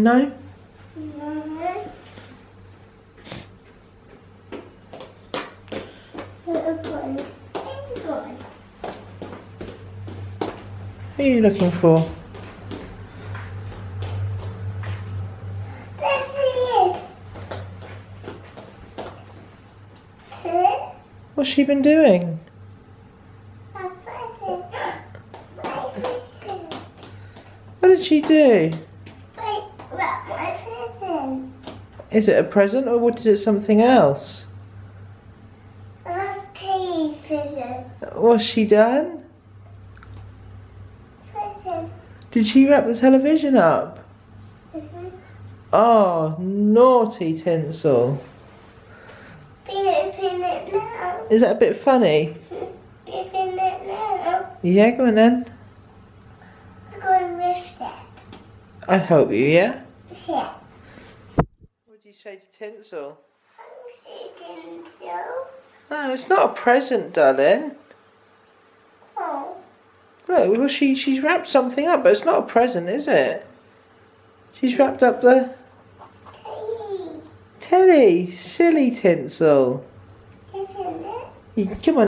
No? No. Who are you looking for? What's she been doing? What did she do? My present. Is it a present or what is it, something else? A television. What's she done? Present. Did she wrap the television up? Oh, naughty Tinsel. Open it now. Is that a bit funny? Open it now. Yeah, go on then. I'm going to lift it. I'll help you, yeah? Yeah. What did you say to Tinsel? I'm shaking so. No, it's not a present, darling. Oh. Look, well, she's wrapped something up, but it's not a present, is it? She's wrapped up the telly. Silly Tinsel. Isn't it? Come on.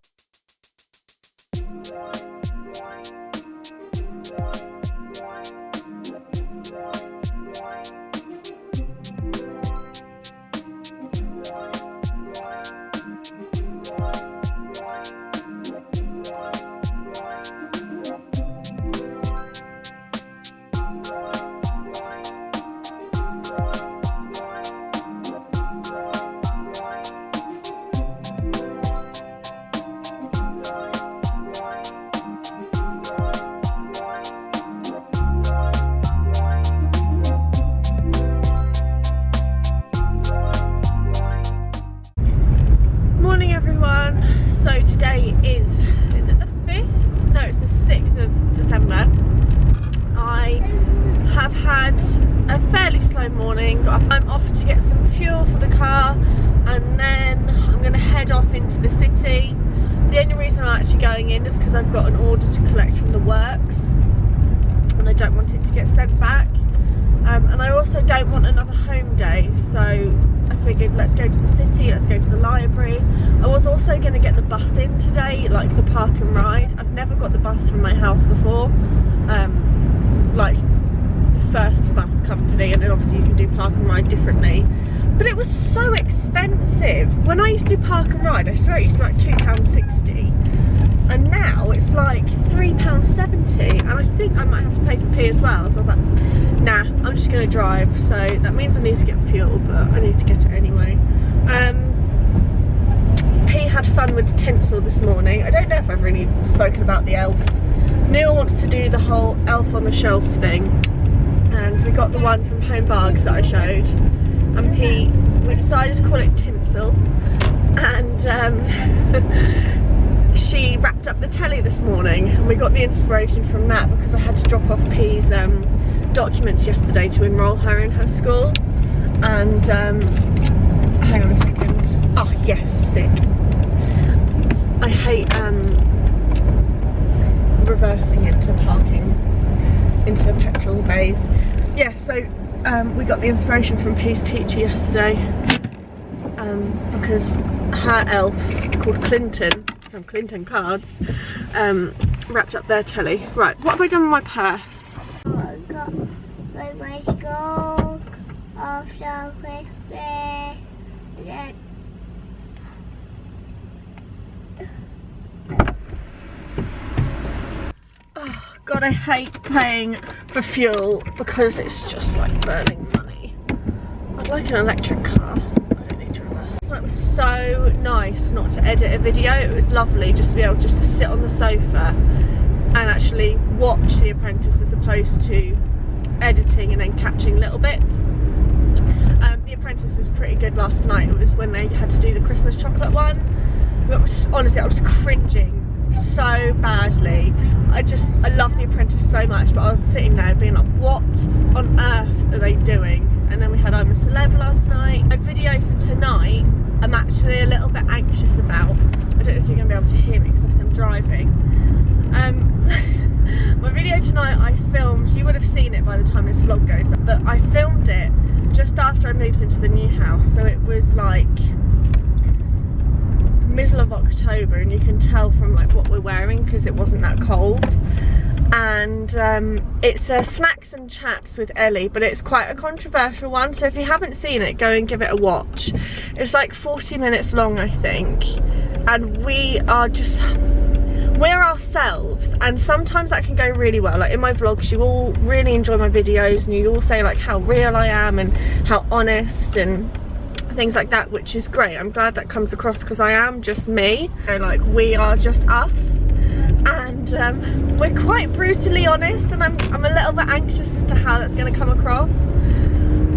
So today is it the 5th? No, it's the 6th of December. I have had a fairly slow morning. I'm off to get some fuel for the car and then I'm going to head off into the city. The only reason I'm actually going in is because I've got an order to collect from the works and I don't want it to get sent back. And I also don't want another home day, so I figured let's go to the city, let's go to the library. I was also going to get the bus in today, like the park and ride. I've never got the bus from my house before, like the first bus company, and then obviously you can do park and ride differently. But it was so expensive. When I used to do park and ride, I swear it used to be like £2.60. And now it's like £3.70, and I think I might have to pay for P as well. So I was like, nah, I'm just going to drive. So that means I need to get fuel, but I need to get it anyway. P had fun with Tinsel this morning. I don't know if I've really spoken about the elf. Neil wants to do the whole elf on the shelf thing, and we got the one from Home Bargains that I showed. And P, we decided to call it Tinsel, and she wrapped up the telly this morning, and we got the inspiration from that because I had to drop off P's documents yesterday to enrol her in her school. And hang on a second. Oh yes, sick. I hate reversing into parking into petrol bays. Yeah, so we got the inspiration from P's teacher yesterday because her elf called Clinton from Clinton Cards wrapped up their telly. Right, what have I done with my purse? I got my school after Christmas. Then oh god, I hate paying for fuel because it's just like burning money. I'd like an electric car. I don't need to reverse. So it was so nice not to edit a video. It was lovely just to be able just to sit on the sofa and actually watch The Apprentice as opposed to editing and then catching little bits. The Apprentice was pretty good last night. It was when they had to do the Christmas chocolate one. It was, honestly, I was cringing so badly. I love The Apprentice so much, but I was sitting there being like, what on earth are they doing? And then we had I'm a Celeb last night. My video for tonight, I'm actually a little bit anxious about. I don't know if you're going to be able to hear me because I'm driving. My video tonight I filmed, you would have seen it by the time this vlog goes up. But I filmed it just after I moved into the new house, so it was like middle of October, and you can tell from like what we're wearing because it wasn't that cold. And it's Snacks and Chats with Ellie, but it's quite a controversial one, so if you haven't seen it, go and give it a watch. It's like 40 minutes long, I think, and we're ourselves, and sometimes that can go really well. Like in my vlogs, you all really enjoy my videos and you all say like how real I am and how honest and things like that, which is great. I'm glad that comes across because I am just me. So like we are just us, and we're quite brutally honest, and I'm a little bit anxious as to how that's going to come across,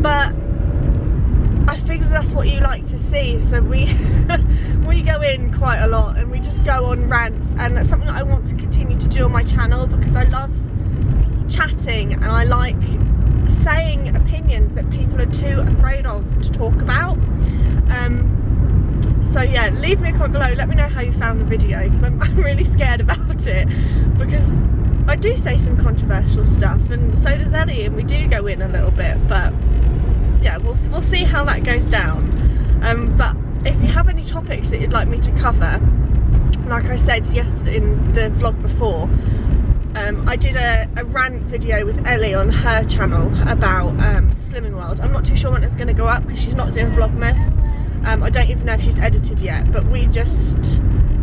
but I figured that's what you like to see. So we we go in quite a lot and we just go on rants, and that's something that I want to continue to do on my channel because I love chatting and I like saying opinions that people are too afraid of to talk about. So yeah, leave me a comment below, let me know how you found the video, because I'm really scared about it, because I do say some controversial stuff and so does Ellie, and we do go in a little bit, but yeah, we'll see how that goes down. But if you have any topics that you'd like me to cover, like I said yesterday in the vlog before, I did a rant video with Ellie on her channel about Slimming World. I'm not too sure when it's going to go up because she's not doing Vlogmas. I don't even know if she's edited yet, but we just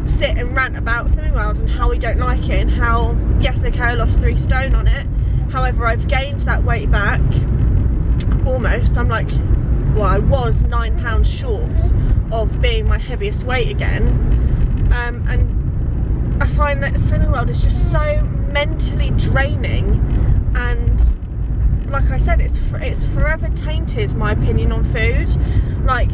sit and rant about Slimming World and how we don't like it, and how, yes, okay, I lost 3 stone on it, however I've gained that weight back almost. I'm like, well, I was 9 pounds short of being my heaviest weight again, and I find that Slimming World is just so mentally draining, and like I said, it's forever tainted my opinion on food. Like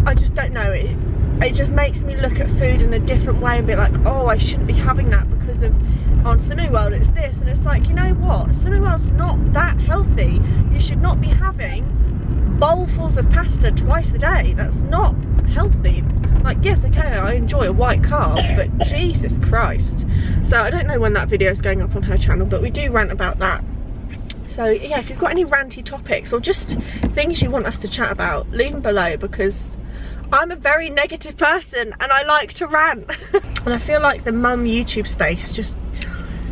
I just don't know, it just makes me look at food in a different way and be like, oh, I shouldn't be having that because of on Slimming World it's this, and it's like, you know what, Slimming World's not that healthy. You should not be having bowlfuls of pasta twice a day. That's not healthy. Like, yes, okay, I enjoy a white carb, but Jesus Christ. So I don't know when that video is going up on her channel, but we do rant about that. So yeah, if you've got any ranty topics or just things you want us to chat about, leave them below, because I'm a very negative person and I like to rant. And I feel like the mum YouTube space just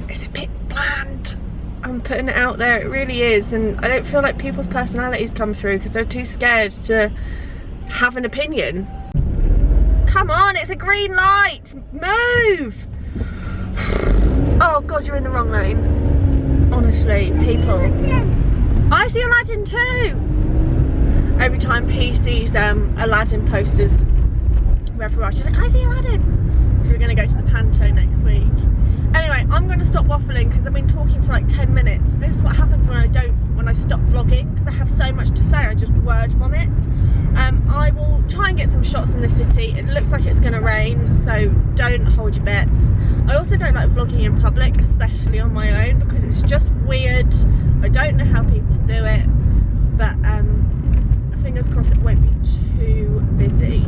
is a bit bland. I'm putting it out there, it really is, and I don't feel like people's personalities come through because they're too scared to have an opinion. Come on, it's a green light, move! Oh God, you're in the wrong lane. Honestly, people. I see Aladdin too! Every time P sees Aladdin posters wherever we are, she's like, I see Aladdin! So we're going to go to the Panto next week. Anyway, I'm going to stop waffling because I've been talking for like 10 minutes. This is what happens when I stop vlogging, because I have so much to say, I just word vomit. I will try and get some shots in the city. It looks like it's going to rain, so don't hold your bets. I also don't like vlogging in public, especially on my own, because it's just weird. I don't know how people do it, but fingers crossed it won't be too busy.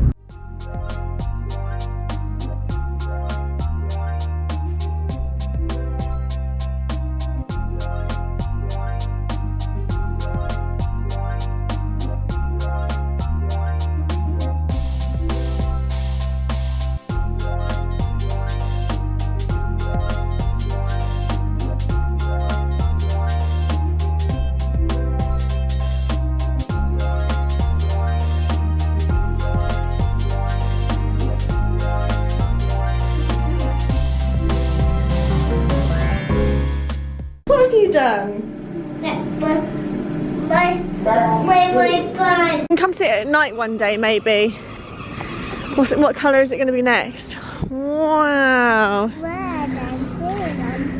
Done. My bun. Come see it at night one day, maybe. What colour is it going to be next? Wow. Red and green and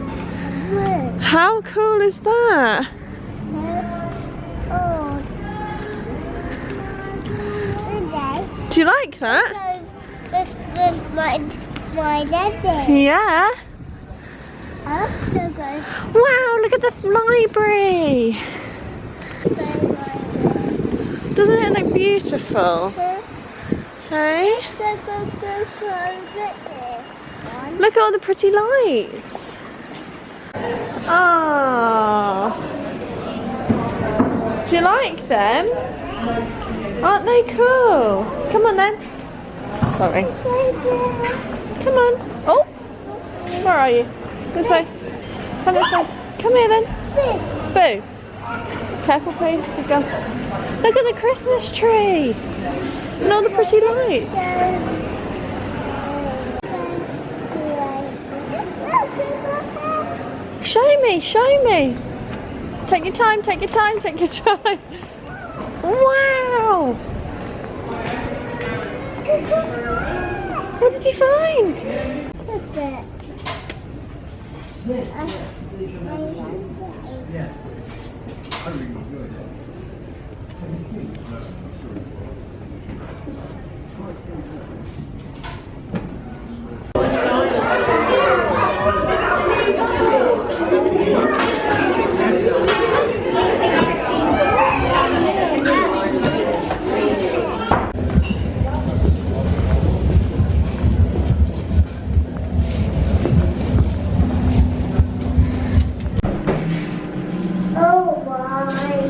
blue. How cool is that? Oh. Do you like that? With my daddy. Yeah. Go. Wow, look at the library. Doesn't it look beautiful? Hey? Look at all the pretty lights. Oh. Do you like them? Aren't they cool? Come on then. Sorry. Come on. Oh, where are you? This way. Come this way. Come here then. Boo. Careful please. Good girl. Look at the Christmas tree. And all the pretty lights. Show me, show me. Take your time, take your time, take your time. Wow. What did you find?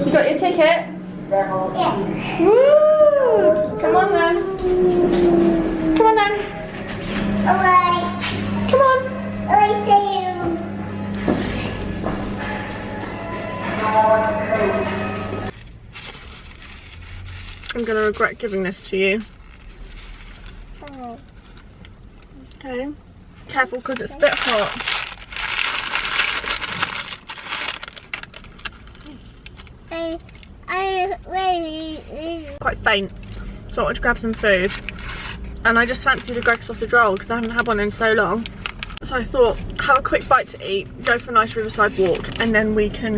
You got your ticket? Yeah. Woo! Come on then. Come on then. Alright. Come on. Alright, see you. I'm gonna regret giving this to you. Oh. Okay. Careful because it's a bit hot. I really. Quite faint, so I wanted to grab some food. And I just fancied a Greg sausage roll because I haven't had one in so long. So I thought, have a quick bite to eat, go for a nice riverside walk, and then we can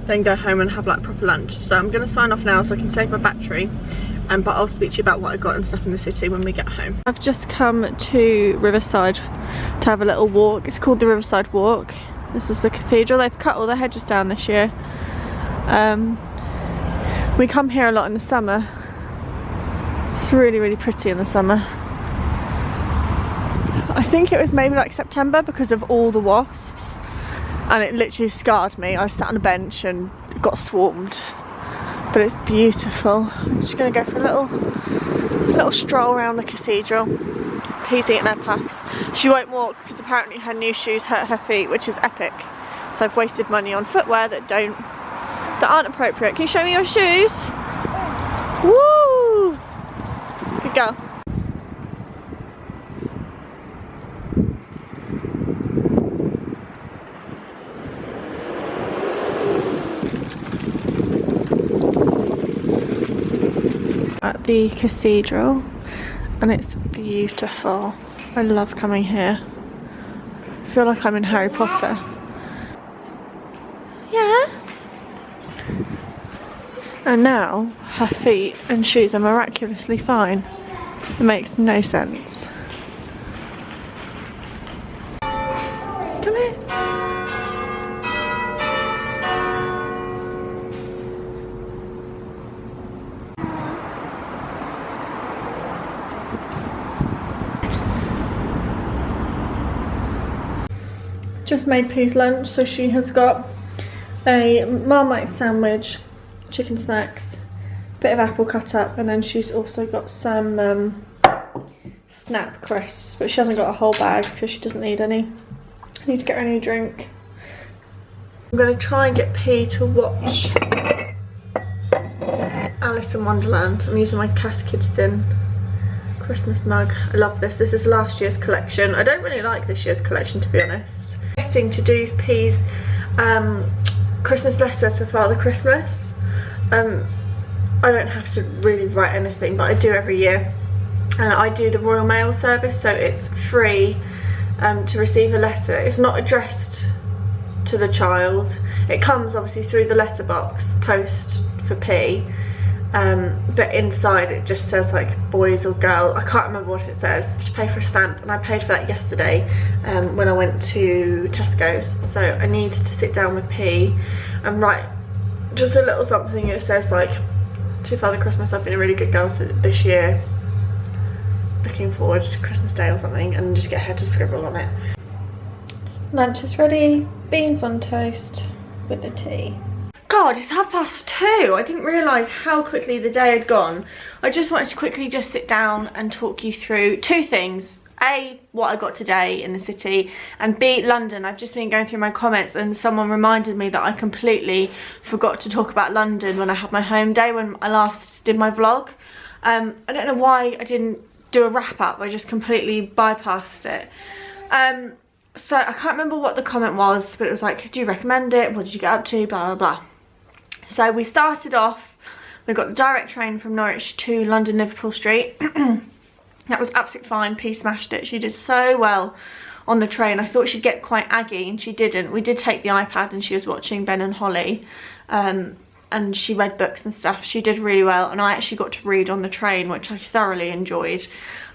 then go home and have like proper lunch. So I'm going to sign off now so I can save my battery. But I'll speak to you about what I got and stuff in the city when we get home. I've just come to Riverside to have a little walk. It's called the Riverside Walk. This is the cathedral. They've cut all the hedges down this year. We come here a lot in the summer. It's really, really pretty in the summer. I think it was maybe like September because of all the wasps, and it literally scarred me. I sat on a bench and got swarmed. But it's beautiful. I'm just going to go for a little stroll around the cathedral. Pea's eating her puffs. She won't walk because apparently her new shoes hurt her feet, which is epic. So I've wasted money on footwear that aren't appropriate. Can you show me your shoes? Woo! Good girl. At the cathedral, and it's beautiful. I love coming here. I feel like I'm in Harry Potter. Yeah. And now her feet and shoes are miraculously fine. It makes no sense. Come here. Just made Pea's lunch, so she has got a Marmite sandwich, chicken snacks, bit of apple cut up, and then she's also got some snap crisps, but she hasn't got a whole bag because she doesn't need any. I need to get her a new drink. I'm going to try and get P to watch Alice in Wonderland. I'm using my Cath Kidston Christmas mug. I love this. This is last year's collection. I don't really like this year's collection, to be honest. Getting to do P's Christmas letter to Father Christmas. I don't have to really write anything, but I do every year. And I do the Royal Mail service, so it's free to receive a letter. It's not addressed to the child. It comes obviously through the letterbox post for P. But inside it just says like boys or girl. I can't remember what it says. I have to pay for a stamp, and I paid for that yesterday when I went to Tesco's. So I need to sit down with P and write just a little something. It says like, to Father Christmas, I've been a really good girl this year, looking forward to Christmas Day or something, and just get her to scribble on it. Lunch is ready. Beans on toast with a tea. God, God, it's 2:30. I didn't realise how quickly the day had gone. I just wanted to quickly just sit down and talk you through 2 things. A, what I got today in the city, and B, London. I've just been going through my comments and someone reminded me that I completely forgot to talk about London when I had my home day, when I last did my vlog. I don't know why I didn't do a wrap up. I just completely bypassed it. So I can't remember what the comment was, but it was like, do you recommend it? What did you get up to? Blah, blah, blah. So we started off, we got the direct train from Norwich to London Liverpool Street. That was absolutely fine. P smashed it. She did so well on the train. I thought she'd get quite aggy and she didn't. We did take the iPad and she was watching Ben and Holly, and she read books and stuff. She did really well, and I actually got to read on the train, which I thoroughly enjoyed.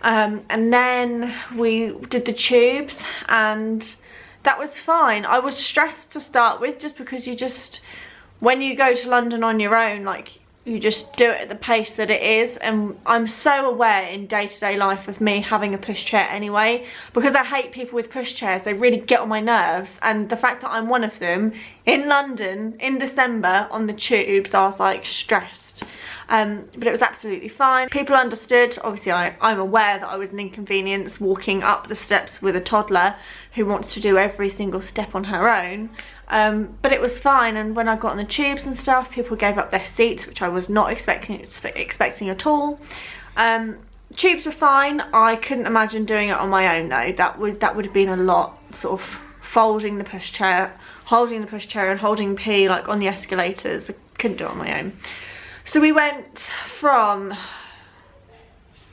And then we did the tubes and that was fine. I was stressed to start with, just because when you go to London on your own, like, you just do it at the pace that it is, and I'm so aware in day-to-day life of me having a pushchair anyway, because I hate people with pushchairs. They really get on my nerves, and the fact that I'm one of them in London in December on the tubes, I was like stressed. But it was absolutely fine. People understood. Obviously I'm aware that I was an inconvenience walking up the steps with a toddler who wants to do every single step on her own. But it was fine, and when I got on the tubes and stuff, people gave up their seats, which I was not expecting at all. Tubes were fine. I couldn't imagine doing it on my own though. That would have been a lot, sort of folding the pushchair, holding the pushchair and holding P like on the escalators. I couldn't do it on my own. So we went from,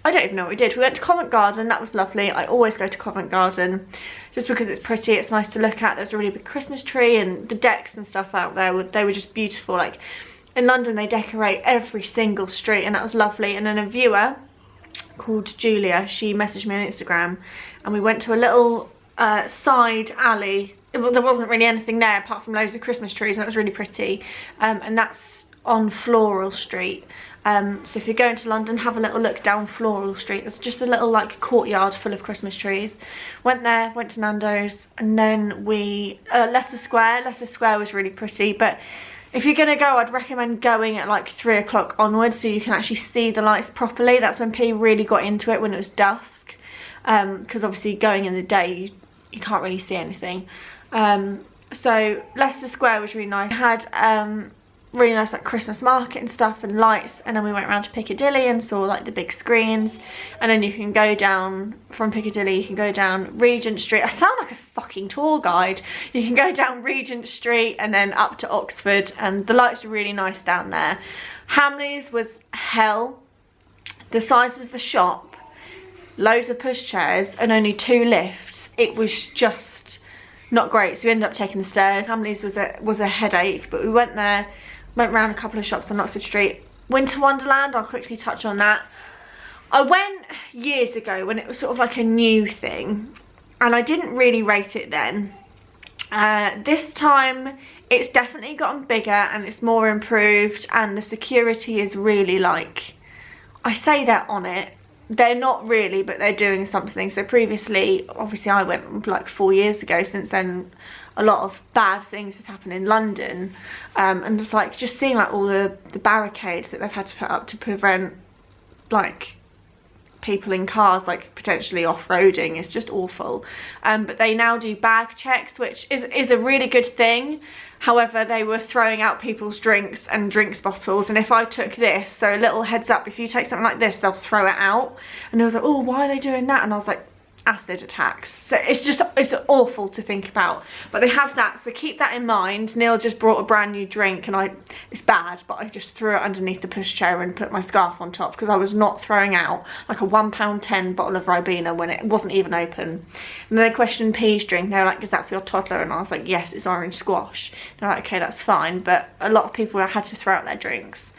I don't even know what we did. We went to Covent Garden. That was lovely. I always go to Covent Garden just because it's pretty, it's nice to look at. There's a really big Christmas tree, and the decks and stuff out there, they were just beautiful. Like, in London they decorate every single street, and that was lovely. And then a viewer called Julia, she messaged me on Instagram, and we went to a little side alley. There wasn't really anything there apart from loads of Christmas trees, and it was really pretty. And that's on Floral Street. So if you're going to London, have a little look down Floral Street. There's just a little like courtyard full of Christmas trees. Went there, went to Nando's, and then we Leicester Square. Leicester Square was really pretty, but if you're gonna go, I'd recommend going at like 3 o'clock onwards, so you can actually see the lights properly. That's when P really got into it, when it was dusk, because obviously going in the day you can't really see anything. So Leicester Square was really nice. It had really nice like Christmas market and stuff and lights, and then we went around to Piccadilly and saw like the big screens, and then you can go down from Piccadilly, you can go down Regent Street. I sound like a fucking tour guide. You can go down Regent Street and then up to Oxford, and the lights were really nice down there. Hamleys was hell. The size of the shop, loads of pushchairs and only 2 lifts. It was just not great, so we ended up taking the stairs. Hamleys was a headache, but we went there. Went round a couple of shops on Oxford Street. Winter Wonderland, I'll quickly touch on that. I went years ago when it was sort of like a new thing, and I didn't really rate it then. This time it's definitely gotten bigger and it's more improved, and the security is really like, I say they're on it. They're not really, but they're doing something. So previously, obviously I went like 4 years ago. Since then a lot of bad things has happened in London, and it's like just seeing like all the barricades that they've had to put up to prevent like people in cars like potentially off-roading. It's just awful. But they now do bag checks, which is a really good thing. However, they were throwing out people's drinks and drinks bottles, and if I took this, so a little heads up, if you take something like this, they'll throw it out. And I was like, oh, why are they doing that? And I was like, acid attacks. So it's awful to think about, but they have that, so keep that in mind. Neil just brought a brand new drink, and it's bad, but I just threw it underneath the pushchair and put my scarf on top, because I was not throwing out like a £1.10 bottle of Ribena when it wasn't even open. And then they questioned P's drink. They were like, is that for your toddler? And I was like, yes, it's orange squash. They're like, okay, that's fine. But a lot of people had to throw out their drinks.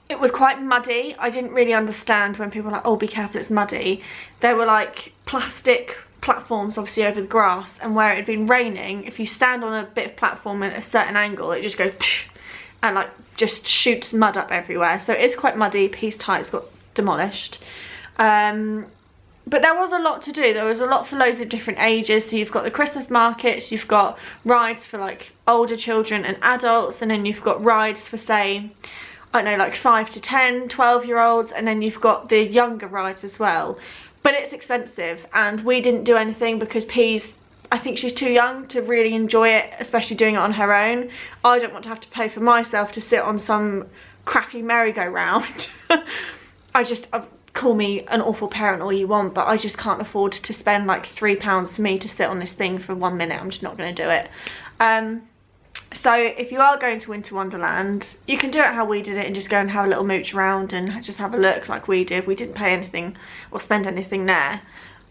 It was quite muddy. I didn't really understand when people were like, oh, be careful, it's muddy. There were like plastic platforms obviously over the grass, and where it had been raining, if you stand on a bit of platform at a certain angle, it just goes and like just shoots mud up everywhere. So it is quite muddy. Peace Tights got demolished. but there was a lot to do. There was a lot for loads of different ages. So you've got the Christmas markets, you've got rides for like older children and adults, and then you've got rides for, say, I don't know, like 5 to 10, 12-year-olds, and then you've got the younger rides as well. But it's expensive, and we didn't do anything because I think she's too young to really enjoy it, especially doing it on her own. I don't want to have to pay for myself to sit on some crappy merry-go-round. Call me an awful parent all you want, but I just can't afford to spend like £3 for me to sit on this thing for 1 minute. I'm just not going to do it. So if you are going to Winter Wonderland, you can do it how we did it and just go and have a little mooch around and just have a look like we did. We didn't pay anything or spend anything there.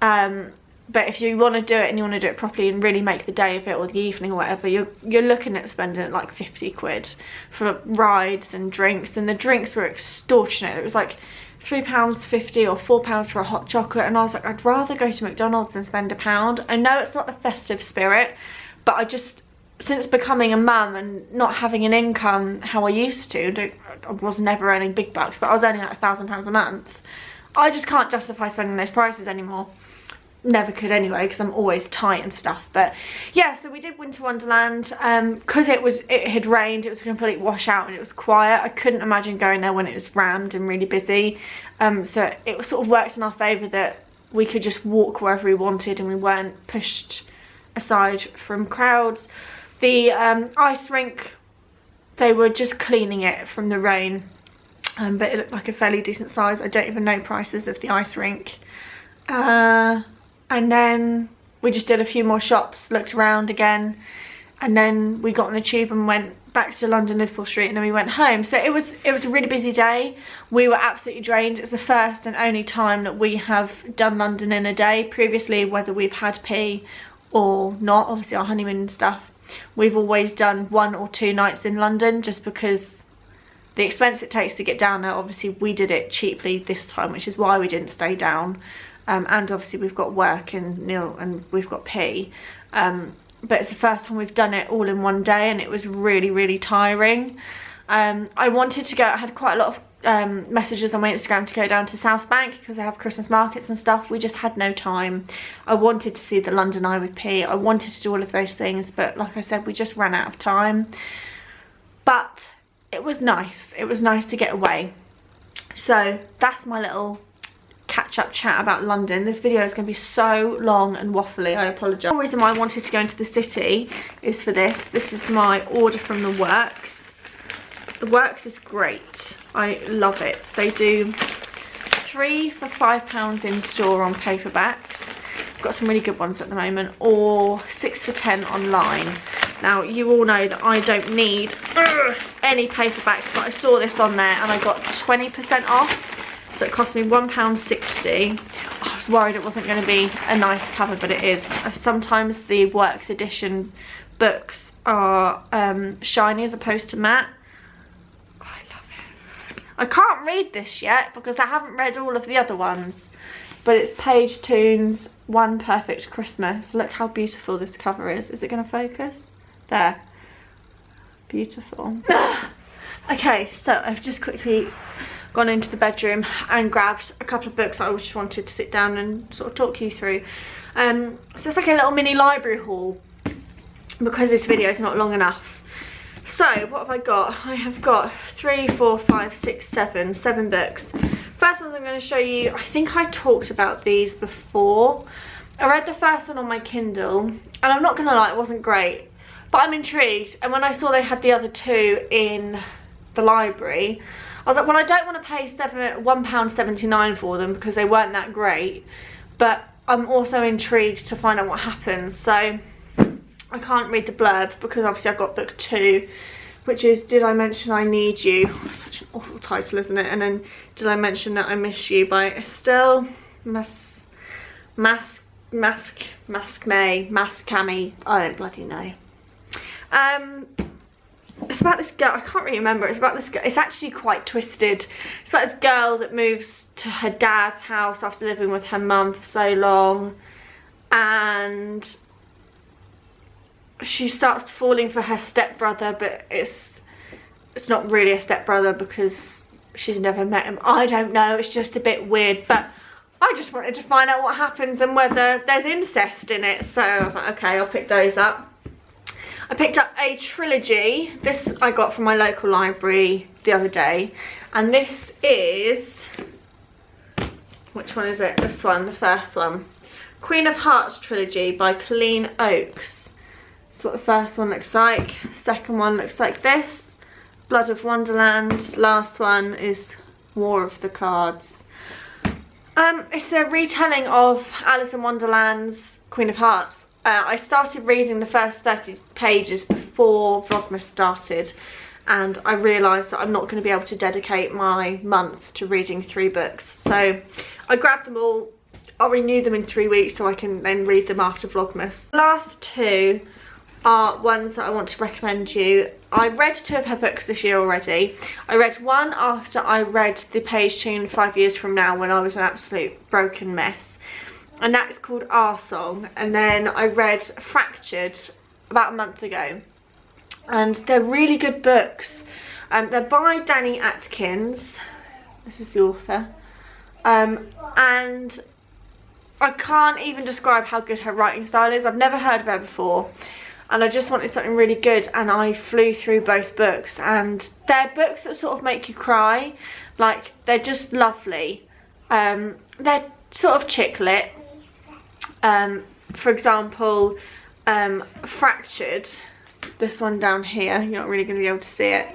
But if you want to do it and you want to do it properly and really make the day of it, or the evening or whatever, you're looking at spending like 50 quid for rides and drinks. And the drinks were extortionate. It was like £3.50 or £4 for a hot chocolate, and I was like, I'd rather go to McDonald's than spend £1. I know it's not the festive spirit, but I just, since becoming a mum and not having an income how I used to, I was never earning big bucks, but I was earning like £1,000 a month, I just can't justify spending those prices anymore. Never could anyway, because I'm always tight and stuff. But yeah, so we did Winter Wonderland because it had rained. It was a complete washout and it was quiet. I couldn't imagine going there when it was rammed and really busy. So it sort of worked in our favour that we could just walk wherever we wanted and we weren't pushed aside from crowds. The ice rink, they were just cleaning it from the rain, but it looked like a fairly decent size. I don't even know prices of the ice rink. And then we just did a few more shops, looked around again, and then we got on the tube and went back to London Liverpool Street, and then we went home. So it was a really busy day. We were absolutely drained. It's the first and only time that we have done London in a day. Previously, whether we've had P or not, obviously our honeymoon and stuff, we've always done 1 or 2 nights in London, just because the expense it takes to get down there. Obviously we did it cheaply this time, which is why we didn't stay down. And obviously we've got work and Neil and we've got P. But it's the first time we've done it all in one day, and it was really, really tiring. I wanted to go, I had quite a lot of messages on my Instagram to go down to South Bank because they have Christmas markets and stuff. We just had no time. I wanted to see the London Eye with P. I wanted to do all of those things, but like I said, we just ran out of time. But it was nice. It was nice to get away. So that's my little catch-up chat about London. This video is going to be so long and waffly, I apologise. The reason why I wanted to go into the city is for this. This is my order from the Works. The Works is great. I love it. They do 3 for £5 in store on paperbacks. I've got some really good ones at the moment, or 6 for £10 online. Now you all know that I don't need any paperbacks, but I saw this on there and I got 20% off. So it cost me £1.60. I was worried it wasn't going to be a nice cover, but it is. Sometimes the Works edition books are shiny as opposed to matte. Oh, I love it. I can't read this yet because I haven't read all of the other ones. But it's Page Toon's One Perfect Christmas. Look how beautiful this cover is. Is it going to focus? There. Beautiful. Okay, so I've just quickly gone into the bedroom and grabbed a couple of books I just wanted to sit down and sort of talk you through. So it's like a little mini library haul because this video is not long enough. So what have I got? I have got 3, 4, 5, 6, 7 books. First one I'm going to show you, I think I talked about these before. I read the first one on my Kindle, and I'm not going to lie, it wasn't great, but I'm intrigued. And when I saw they had the other 2 in the library, I was like, well, I don't want to pay £1.79 for them because they weren't that great, but I'm also intrigued to find out what happens. So I can't read the blurb because obviously I've got book 2, which is Did I Mention I Need You? Oh, such an awful title, isn't it? And then Did I Mention That I Miss You by Estelle Mascami. I don't bloody know. It's about this girl, I can't really remember. It's about this girl, it's actually quite twisted. It's about this girl that moves to her dad's house after living with her mum for so long, and she starts falling for her stepbrother, but it's not really a stepbrother because she's never met him. I don't know, it's just a bit weird, but I just wanted to find out what happens and whether there's incest in it. So I was like, okay, I'll pick those up. I picked up a trilogy. This I got from my local library the other day. And this is, which one is it? This one, the first one. Queen of Hearts trilogy by Colleen Oakes. That's what the first one looks like. Second one looks like this. Blood of Wonderland. Last one is War of the Cards. It's a retelling of Alice in Wonderland's Queen of Hearts. I started reading the first 30 pages before Vlogmas started, and I realised that I'm not going to be able to dedicate my month to reading 3 books. So I grabbed them all. I'll renew them in 3 weeks so I can then read them after Vlogmas. The last 2 are ones that I want to recommend you. I read 2 of her books this year already. I read one after I read The Page Tune 5 Years From Now when I was an absolute broken mess. And that is called Our Song. And then I read Fractured about a month ago. And they're really good books. They're by Danny Atkins. This is the author. And I can't even describe how good her writing style is. I've never heard of her before. And I just wanted something really good, and I flew through both books, and they're books that sort of make you cry. Like, they're just lovely. They're sort of chick lit. For example, Fractured, this one down here, you're not really going to be able to see it.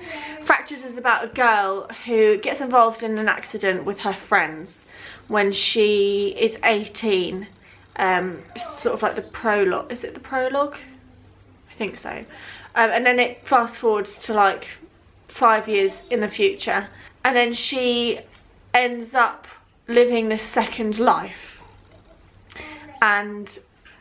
Fractured is about a girl who gets involved in an accident with her friends when she is 18. It's sort of like the prologue. Is it the prologue? I think so. And then it fast forwards to like 5 years in the future, and then she ends up living this second life, and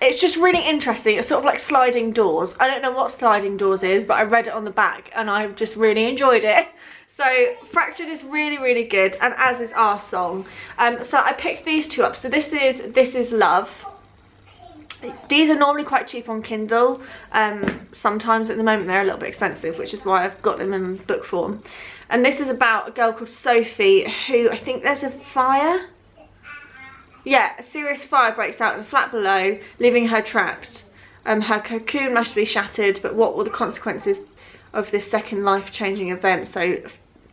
it's just really interesting. It's sort of like Sliding Doors. I don't know what Sliding Doors is, but I read it on the back and I just really enjoyed it. So Fractured is really, really good, and as is Our Song. So I picked these 2 up. So this is Love. These are normally quite cheap on Kindle. Sometimes at the moment they're a little bit expensive, which is why I've got them in book form. And this is about a girl called Sophie who, I think there's a fire. Yeah, a serious fire breaks out in the flat below, leaving her trapped. Her cocoon must be shattered, but what were the consequences of this second life-changing event? So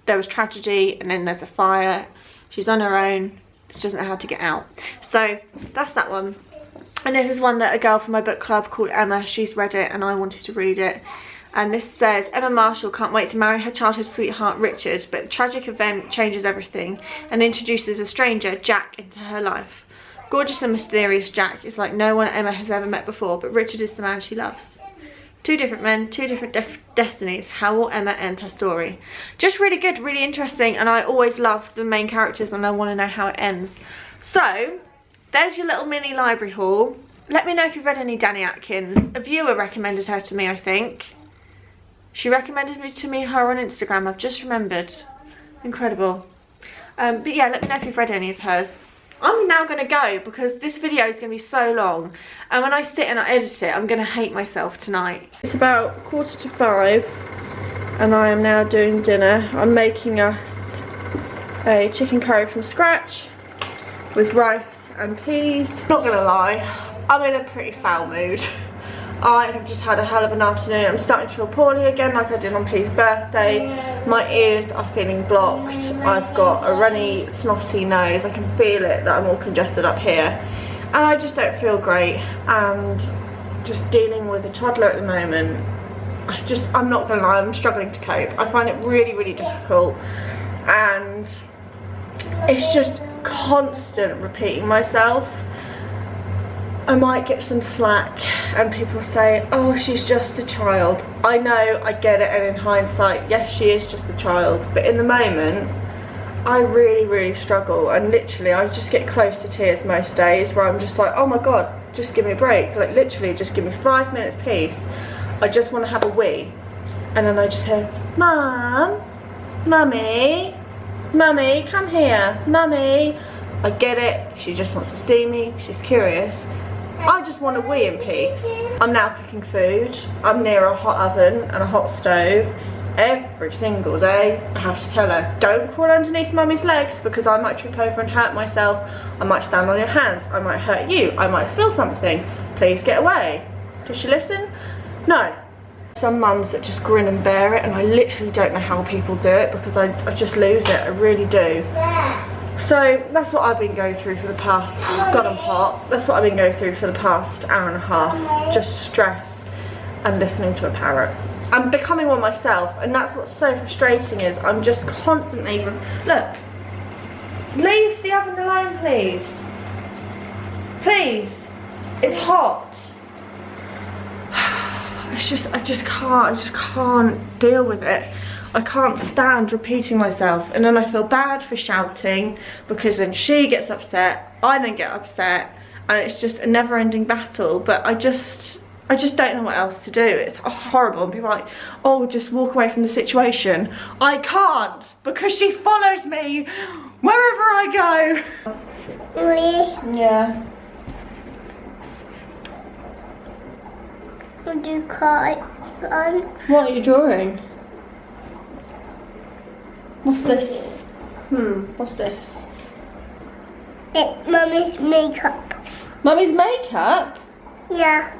there was tragedy, and then there's a fire. She's on her own. She doesn't know how to get out. So that's that one. And this is one that a girl from my book club called Emma, she's read it and I wanted to read it. And this says, Emma Marshall can't wait to marry her childhood sweetheart Richard, but a tragic event changes everything and introduces a stranger, Jack, into her life. Gorgeous and mysterious Jack is like no one Emma has ever met before, but Richard is the man she loves. 2 different men, 2 different destinies. How will Emma end her story? Just really good, really interesting, and I always love the main characters and I want to know how it ends. So there's your little mini library haul. Let me know if you've read any Danny Atkins. A viewer recommended her to me, I think. She recommended her on Instagram, I've just remembered. Incredible. But yeah, let me know if you've read any of hers. I'm now going to go because this video is going to be so long. And when I sit and I edit it, I'm going to hate myself tonight. It's about 4:45 and I am now doing dinner. I'm making us a chicken curry from scratch with rice and peas. Not gonna lie, I'm in a pretty foul mood. I have just had a hell of an afternoon. I'm starting to feel poorly again like I did on Pete's birthday. My ears are feeling blocked. I've got a runny, snotty nose. I can feel it, that I'm all congested up here. And I just don't feel great. And just dealing with a toddler at the moment, I'm not gonna lie, I'm struggling to cope. I find it really, really difficult. And it's just constant repeating myself. I might get some slack and people say, oh, she's just a child. I know, I get it, and in hindsight, yes, she is just a child, but in the moment I really, really struggle, and literally I just get close to tears most days where I'm just like, oh my god, just give me a break. Like literally just give me 5 minutes peace. I just want to have a wee. And then I just hear, Mum, Mummy, Mummy, come here, Mummy. I get it, she just wants to see me, she's curious. I just want to wee in peace. I'm now cooking food. I'm near a hot oven and a hot stove. every single day I have to tell her, don't crawl underneath mummy's legs because I might trip over and hurt myself. I might stand on your hands, I might hurt you, I might spill something. Please get away. Does she listen? No. Some mums that just grin and bear it, and I literally don't know how people do it because I just lose it, I really do. So that's what I've been going through for the past, God I'm hot, that's what I've been going through for the past hour and a half, just stress and listening to a parrot. I'm becoming one myself, and that's what's so frustrating is I'm just constantly, look, leave the oven alone please, please, it's hot. I just can't deal with it. I can't stand repeating myself, and then I feel bad for shouting because then she gets upset, I then get upset, and it's just a never-ending battle. But I just don't know what else to do. It's horrible, and people are like, oh, just walk away from the situation. I can't, because she follows me wherever I go. Really? Yeah. Would you cry? What are you drawing? What's this? What's this? It's Mummy's makeup. Mummy's makeup? Yeah.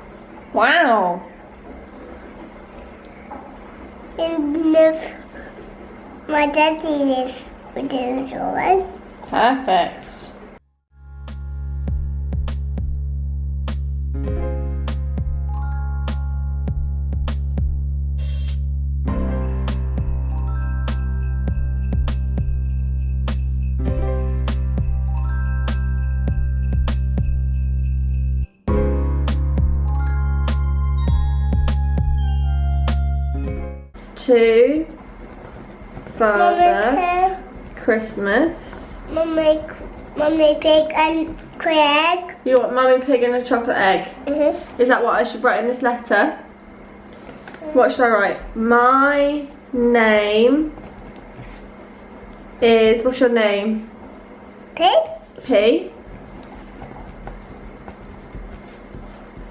Wow. And if my daddy is with the drawing. Perfect. To Father Christmas. Mummy Pig and Craig. You want Mummy Pig and a chocolate egg? Is that what I should write in this letter? What should I write? My name is, what's your name? Pig? P.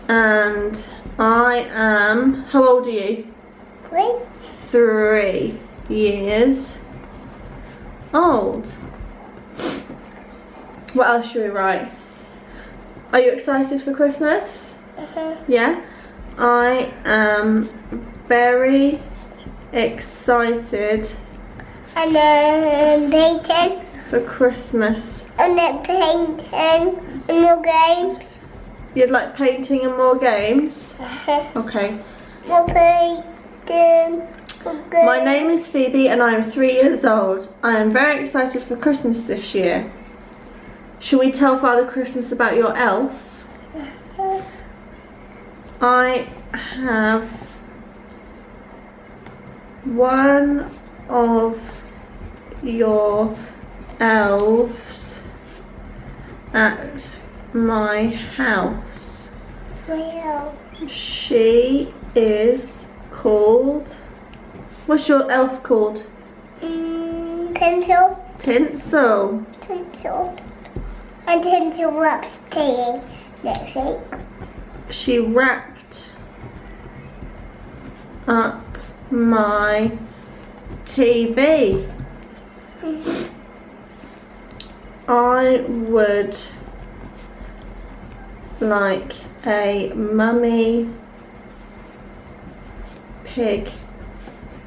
And I am, how old are you? 3 years old. What else should we write? Are you excited for Christmas? Yeah? I am very excited And then painting. for Christmas. And then painting and more games. You'd like painting and more games? Okay. More painting. My name is Phoebe and I am 3 years old. I am very excited for Christmas this year. Shall we tell Father Christmas about your elf? I have one of your elves at my house. Well, She is called, what's your elf called? pencil. Tinsel. Tinsel. And Tinsel wraps tea next week. She wrapped up my TV. I would like a Mummy Pig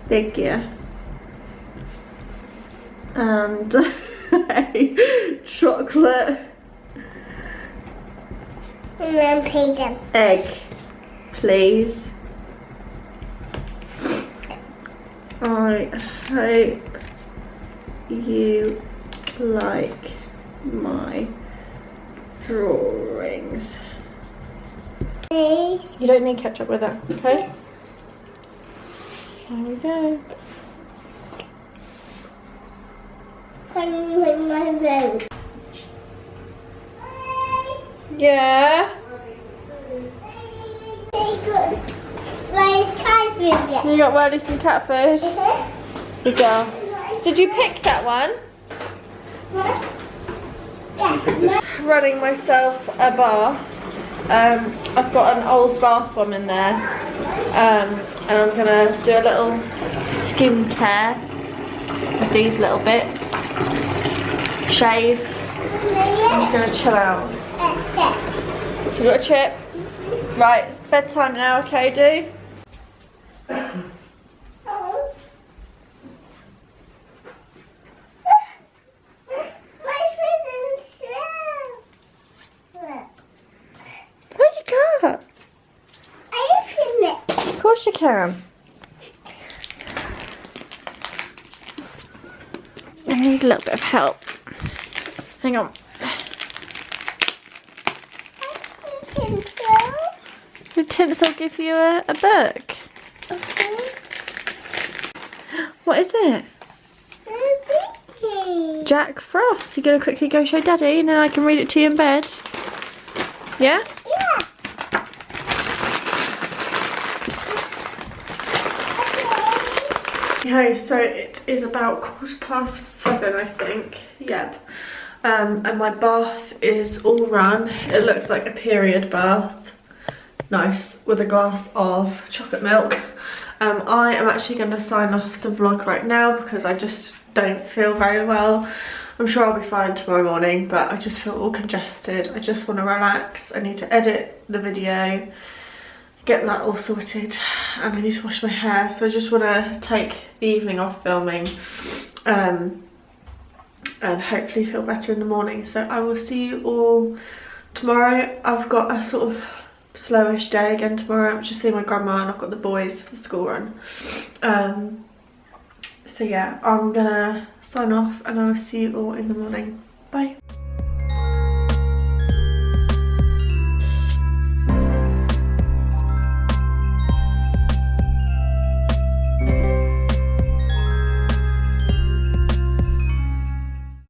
figure and a chocolate And then painting. egg, please. I hope you like my drawings. Please. You don't need ketchup with that, okay? There we go. I'm with my room. Yeah? Where's cat food? You got Welly some cat food? Good girl. Did you pick that one? Running myself a bath. I've got an old bath bomb in there. And I'm gonna do a little skincare with these little bits. Shave. I'm just gonna chill out. You got a chip? Right, it's bedtime now, okay, do? What you got? I opened it. Of course you can. I need a little bit of help. Hang on. Tinsel. Did Tinsel give you a book? What is it? So pretty. Jack Frost. You're going to quickly go show Daddy and then I can read it to you in bed? Yeah? Yeah. Okay, so it is about 7:15, I think. Yep. And my bath is all run. It looks like a period bath. Nice, with a glass of chocolate milk. I am actually going to sign off the vlog right now because I just don't feel very well. I'm sure I'll be fine tomorrow morning, but I just feel all congested. I just want to relax. I need to edit the video, get that all sorted, and I need to wash my hair. So I just want to take the evening off filming and hopefully feel better in the morning. So I will see you all tomorrow. I've got a sort of slowish day again tomorrow. I'm just seeing my grandma and I've got the boys for the school run. So yeah, I'm gonna sign off and I'll see you all in the morning. Bye.